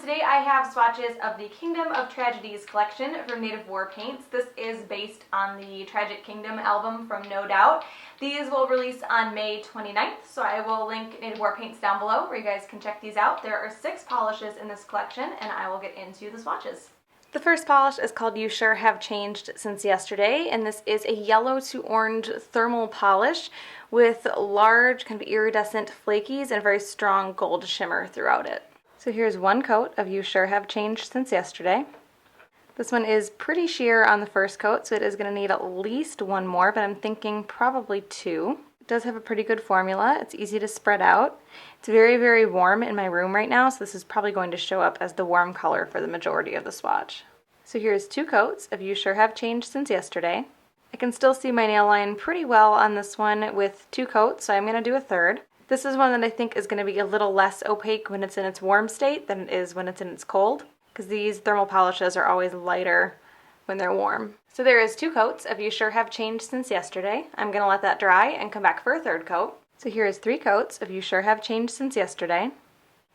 today I have swatches of the Kingdom of Tragedies collection from Native War Paints. This is based on the Tragic Kingdom album from No Doubt. These will release on May 29th, so I will link Native War Paints down below where you guys can check these out. There are 6 polishes in this collection, and I will get into the swatches. The first polish is called You Sure Have Changed Since Yesterday, and this is a yellow to orange thermal polish with large kind of iridescent flakies and a very strong gold shimmer throughout it. So here's one coat of You Sure Have Changed Since Yesterday. This one is pretty sheer on the first coat, so it is going to need at least one more, but I'm thinking probably 2. It does have a pretty good formula. It's easy to spread out. It's very, very warm in my room right now, so this is probably going to show up as the warm color for the majority of the swatch. So here's 2 coats of You Sure Have Changed Since Yesterday. I can still see my nail line pretty well on this one with 2 coats, so I'm going to do a third. This is one that I think is going to be a little less opaque when it's in its warm state than it is when it's in its cold, because these thermal polishes are always lighter when they're warm. So there is 2 coats of You Sure Have Changed Since Yesterday. I'm going to let that dry and come back for a third coat. So here is 3 coats of You Sure Have Changed Since Yesterday.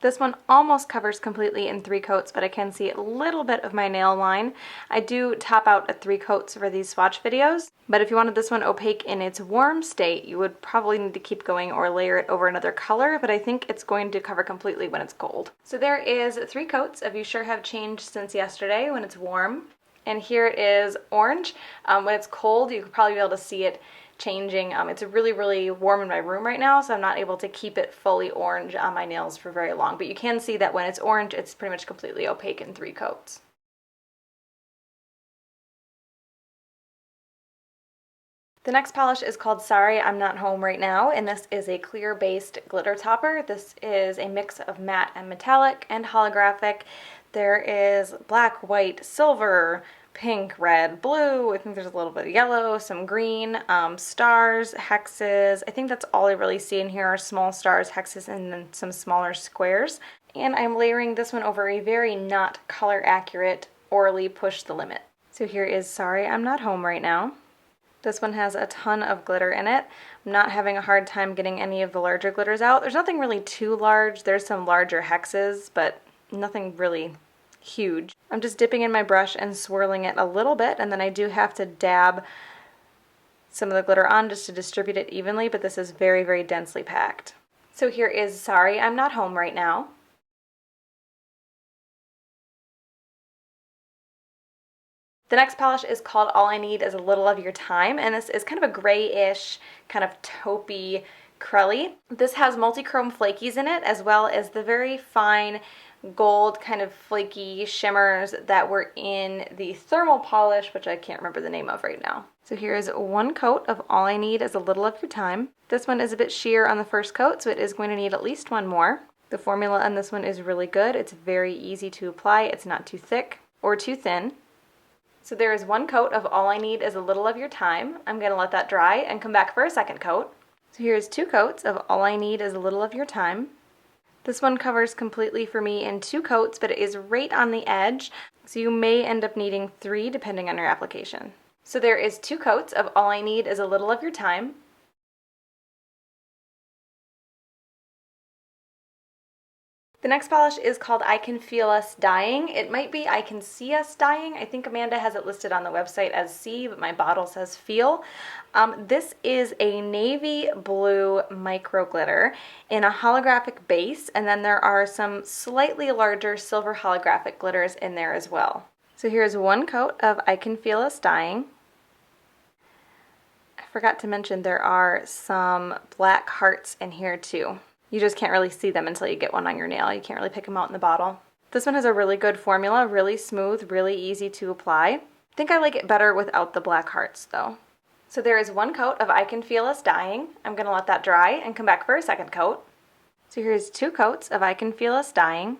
This one almost covers completely in 3 coats, but I can see a little bit of my nail line. I do top out at 3 coats for these swatch videos, but if you wanted this one opaque in its warm state, you would probably need to keep going or layer it over another color, but I think it's going to cover completely when it's cold. So there is 3 coats of You Sure Have Changed Since Yesterday when it's warm, and here it is orange. When it's cold, you could probably be able to see it changing. It's really, really warm in my room right now, so I'm not able to keep it fully orange on my nails for very long, but you can see that when it's orange, it's pretty much completely opaque in 3 coats. The next polish is called Sorry I'm Not Home Right Now, and this is a clear-based glitter topper. This is a mix of matte and metallic and holographic. There is black, white, silver, pink, red, blue. I think there's a little bit of yellow, some green, stars, hexes. I think that's all I really see in here are small stars, hexes, and then some smaller squares. And I'm layering this one over a very not color accurate Orly Push the Limit. So here is Sorry I'm Not Home Right Now. This one has a ton of glitter in it. I'm not having a hard time getting any of the larger glitters out. There's nothing really too large. There's some larger hexes, but nothing really huge. I'm just dipping in my brush and swirling it a little bit, and then I do have to dab some of the glitter on just to distribute it evenly, but this is very, very densely packed. So here is Sorry I'm Not Home Right Now. The next polish is called All I Need Is a Little of Your Time, and this is kind of a grayish, kind of taupey crelly. This has multi-chrome flakies in it, as well as the very fine gold kind of flaky shimmers that were in the thermal polish, which I can't remember the name of right now. So here's 1 coat of All I Need Is a Little of Your Time. This one is a bit sheer on the first coat, so it is going to need at least 1 more. The formula on this one is really good. It's very easy to apply. It's not too thick or too thin. So there is 1 coat of All I Need Is a Little of Your Time. I'm going to let that dry and come back for a second coat. So here's 2 coats of All I Need Is a Little of Your Time. This one covers completely for me in 2 coats, but it is right on the edge, so you may end up needing 3 depending on your application. So there is 2 coats of All I Need Is a Little of Your Time. The next polish is called I Can Feel Us Dying. It might be I Can See Us Dying. I think Amanda has it listed on the website as See, but my bottle says Feel. This is a navy blue micro glitter in a holographic base, and then there are some slightly larger silver holographic glitters in there as well. So here's 1 coat of I Can Feel Us Dying. I forgot to mention there are some black hearts in here too. You just can't really see them until you get one on your nail. You can't really pick them out in the bottle. This one has a really good formula, really smooth, really easy to apply. I think I like it better without the black hearts though. So there is 1 coat of I Can Feel Us Dying. I'm going to let that dry and come back for a second coat. So here's 2 coats of I Can Feel Us Dying.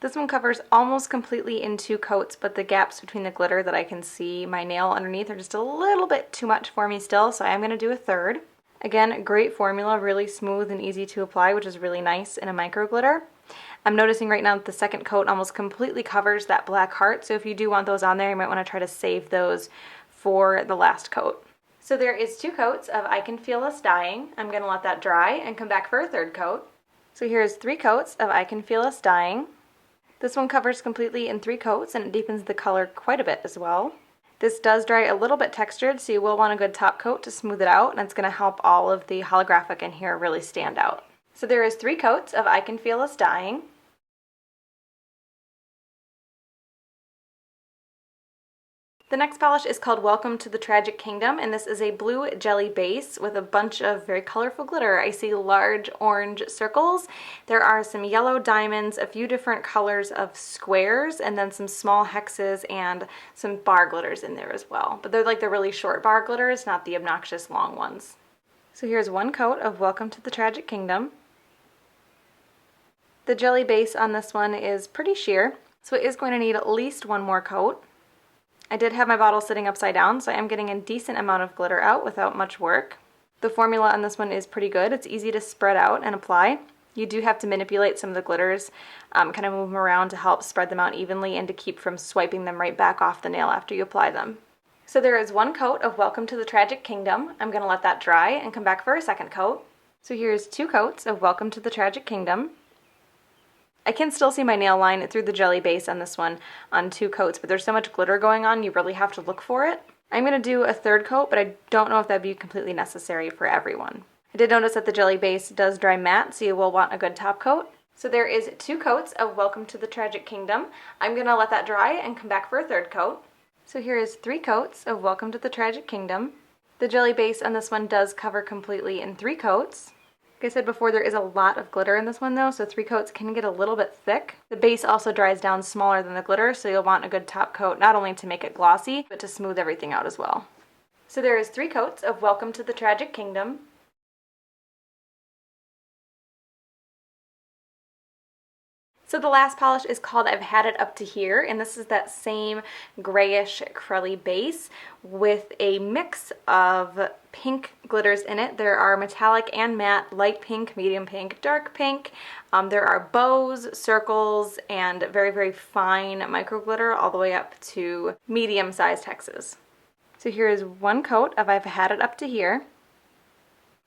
This one covers almost completely in 2 coats, but the gaps between the glitter that I can see my nail underneath are just a little bit too much for me still, so I'm going to do a third. Again, great formula, really smooth and easy to apply, which is really nice in a micro glitter. I'm noticing right now that the second coat almost completely covers that black heart, so if you do want those on there, you might want to try to save those for the last coat. So there is 2 coats of I Can Feel Us Dying. I'm going to let that dry and come back for a third coat. So here's 3 coats of I Can Feel Us Dying. This one covers completely in 3 coats and it deepens the color quite a bit as well. This does dry a little bit textured, so you will want a good top coat to smooth it out, and it's going to help all of the holographic in here really stand out. So there is 3 coats of I Can Feel Us Dying. The next polish is called Welcome to the Tragic Kingdom, and this is a blue jelly base with a bunch of very colorful glitter. I see large orange circles. There are some yellow diamonds, a few different colors of squares, and then some small hexes and some bar glitters in there as well. But they're like the really short bar glitters, not the obnoxious long ones. So here's 1 coat of Welcome to the Tragic Kingdom. The jelly base on this one is pretty sheer, so it is going to need at least 1 more coat. I did have my bottle sitting upside down, so I am getting a decent amount of glitter out without much work. The formula on this one is pretty good. It's easy to spread out and apply. You do have to manipulate some of the glitters, kind of move them around to help spread them out evenly and to keep from swiping them right back off the nail after you apply them. So there is 1 coat of Welcome to the Tragic Kingdom. I'm going to let that dry and come back for a second coat. So here's 2 coats of Welcome to the Tragic Kingdom. I can still see my nail line through the jelly base on this one on 2 coats, but there's so much glitter going on, you really have to look for it. I'm going to do a 3rd coat, but I don't know if that'd be completely necessary for everyone. I did notice that the jelly base does dry matte, so you will want a good top coat. So there is 2 coats of Welcome to the Tragic Kingdom. I'm going to let that dry and come back for a 3rd coat. So here is 3 coats of Welcome to the Tragic Kingdom. The jelly base on this one does cover completely in 3 coats. Like I said before, there is a lot of glitter in this one though, so 3 coats can get a little bit thick. The base also dries down smaller than the glitter, so you'll want a good top coat, not only to make it glossy, but to smooth everything out as well. So there is 3 coats of Welcome to the Tragic Kingdom. So the last polish is called I've Had It Up to Here, and this is that same grayish curly base with a mix of pink glitters in it. There are metallic and matte, light pink, medium pink, dark pink. There are bows, circles, and very, very fine micro glitter all the way up to medium-sized hexes. So here is 1 coat of I've Had It Up to Here.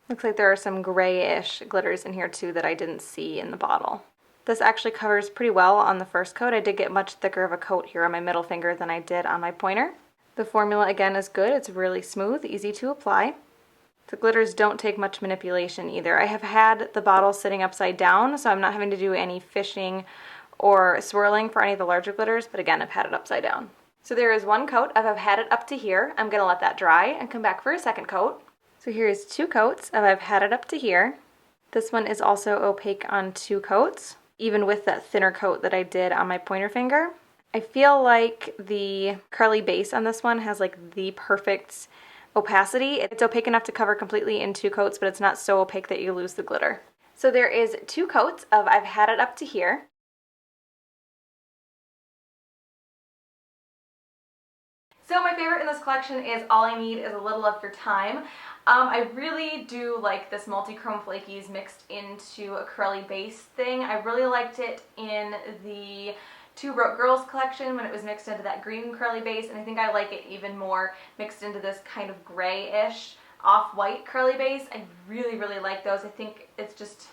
Looks like there are some grayish glitters in here too that I didn't see in the bottle. This actually covers pretty well on the 1st coat. I did get much thicker of a coat here on my middle finger than I did on my pointer. The formula again is good. It's really smooth, easy to apply. The glitters don't take much manipulation either. I have had the bottle sitting upside down, so I'm not having to do any fishing or swirling for any of the larger glitters, but again, I've had it upside down. So there is 1 coat of I've Had It Up to Here. I'm going to let that dry and come back for a 2nd coat. So here is 2 coats of I've Had It Up to Here. This one is also opaque on 2 coats. Even with that thinner coat that I did on my pointer finger. I feel like the curly base on this one has like the perfect opacity. It's opaque enough to cover completely in 2 coats, but it's not so opaque that you lose the glitter. So there is 2 coats of I've Had It Up to Here. So my favorite in this collection is All I Need Is a Little of Your Time. I really do like this multi-chrome flakies mixed into a curly base thing. I really liked it in the Two Broke Girls collection when it was mixed into that green curly base, and I think I like it even more mixed into this kind of grayish off-white curly base. I really, really like those. I think it's just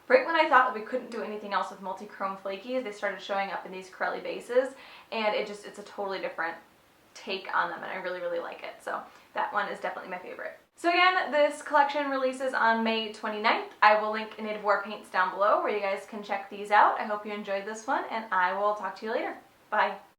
right when I thought that we couldn't do anything else with multi-chrome flakies, they started showing up in these curly bases, and it's a totally different take on them, and I really, really like it. So that one is definitely my favorite. So again, this collection releases on May 29th. I will link Native War paints down below where you guys can check these out. I hope you enjoyed this one, and I will talk to you later. Bye.